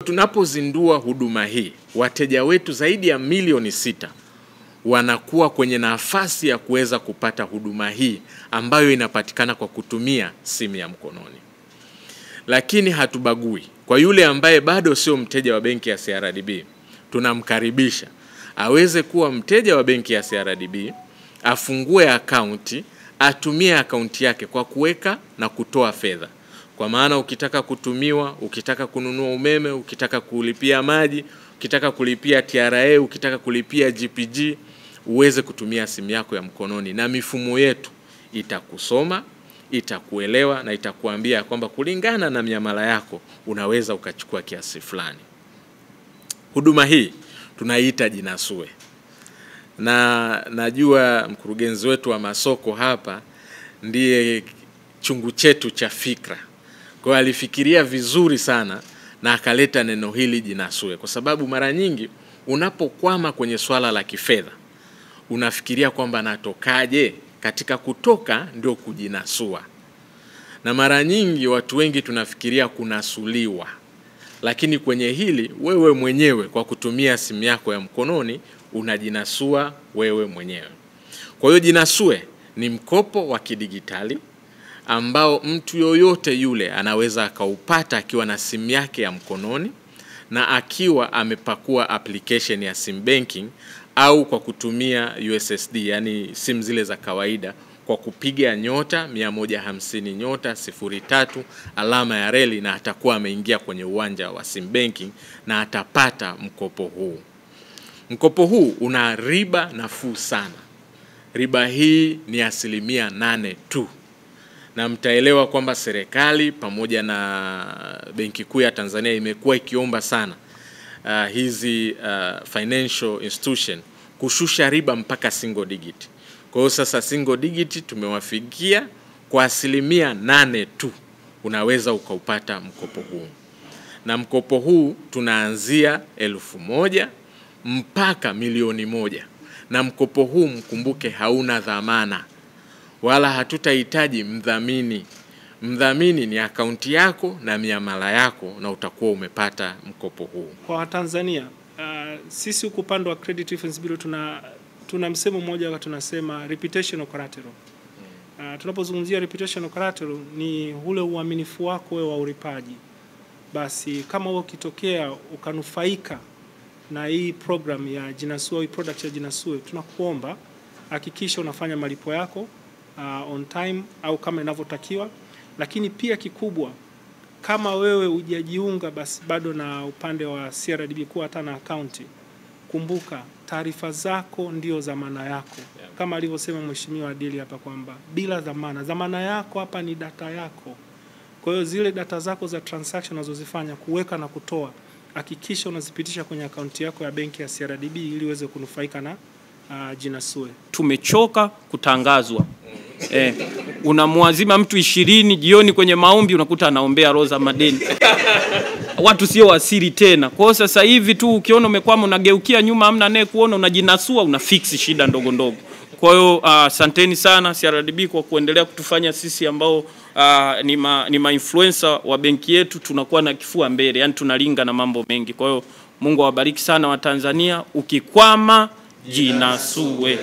Tunapozindua huduma hii, wateja wetu zaidi ya milioni 6 wanakuwa kwenye nafasi ya kuweza kupata huduma hii ambayo inapatikana kwa kutumia simu ya mkononi. Lakini hatubagui. Kwa yule ambaye bado sio mteja wa benki ya CRDB, tunamkaribisha aweze kuwa mteja wa benki ya CRDB, afungue akaunti, atumie akaunti yake kwa kuweka na kutoa fedha. Kwa maana ukitaka kutumiwa, ukitaka kununua umeme, ukitaka kulipia maji, ukitaka kulipia TRA, ukitaka kulipia GPG, uweze kutumia simu yako ya mkononi, na mifumo yetu itakusoma, itakuelewa na itakuambia kwamba kulingana na miamala yako unaweza ukachukua kiasi fulani. Huduma hii tunaiita Jinasue. Na najua mkurugenzi wetu wa masoko hapa ndiye chungu chetu cha fikra. Kwa hiyo alifikiria vizuri sana na akaleta neno hili Jinasue, kwa sababu mara nyingi unapokwama kwenye swala la kifedha unafikiria kwamba natokaje. Katika kutoka ndio kujinasua, na mara nyingi watu wengi tunafikiria kunasuliwa, lakini kwenye hili wewe mwenyewe kwa kutumia simu yako ya mkononi unajinasua wewe mwenyewe. Kwa hiyo Jinasue ni mkopo wa kidigitali ambao mtu yoyote yule anaweza akaupata akiwa na simu yake ya mkononi na akiwa amepakua application ya sim banking au kwa kutumia USSD, yani simu zile za kawaida, kwa kupiga *150*03 alama ya reli, na atakuwa ameingia kwenye uwanja wa sim banking na atapata mkopo huu. Mkopo huu una riba nafuu sana. Riba hii ni 8% tu. Na mtaelewa kwamba serikali pamoja na Benki Kuu ya Tanzania imekuwa ikiomba sana hizi financial institution kushusha riba mpaka single digit. Kwa hiyo sasa single digit tumewafikia kwa 8% tu unaweza ukaupata mkopo huu. Na mkopo huu tunaanzia 1,000 mpaka milioni 1. Na mkopo huu mkumbuke hauna dhamana, wala hatutahitaji mdhamini. Mdhamini ni akaunti yako na miamala yako, na utakuwa umepata mkopo huu. Kwa Tanzania, sisi huko upande wa credit reference bureau tuna msemo mmoja tunasema reputational collateral. Tunapozungumzia reputational collateral ni ule uaminifu wako wewe wa ulipaji. Basi kama wewe ukitokea ukanufaika na hii program ya Jinasue, hii product ya Jinasue, tunakuomba hakikisha unafanya malipo yako on time au kama inavyotakiwa. Lakini pia kikubwa, kama wewe hujajiunga basi bado na upande wa CRDB kuwa hata na account, kumbuka taarifa zako ndio dhamana yako. Kama alivyosema mheshimiwa Adili hapa kwamba bila dhamana yako hapa ni data yako. Kwa hiyo zile data zako za transaction unazozifanya kuweka na kutoa, hakikisha unazipitisha kwenye akaunti yako ya benki ya CRDB ili uweze kunufaika na Jinasue. Tumechoka kutangazwa. Unamwazima mtu 20 jioni kwenye maombi unakuta anaombea roza madeni. Watu sio wasiri tena. Kwa sasa hivi tu ukiona umekwama unageukia nyuma, hamna naye kuona, unajinasua, una fix shida ndogo ndogo. Kwa hiyo asanteni sana CRDB kwa kuendelea kutufanya sisi ambao ni ma-influencer wa benki yetu tunakuwa na kifua mbele, yani tunalinga na mambo mengi. Kwa hiyo Mungu awabariki sana wa Tanzania. Ukikwama Jinasue.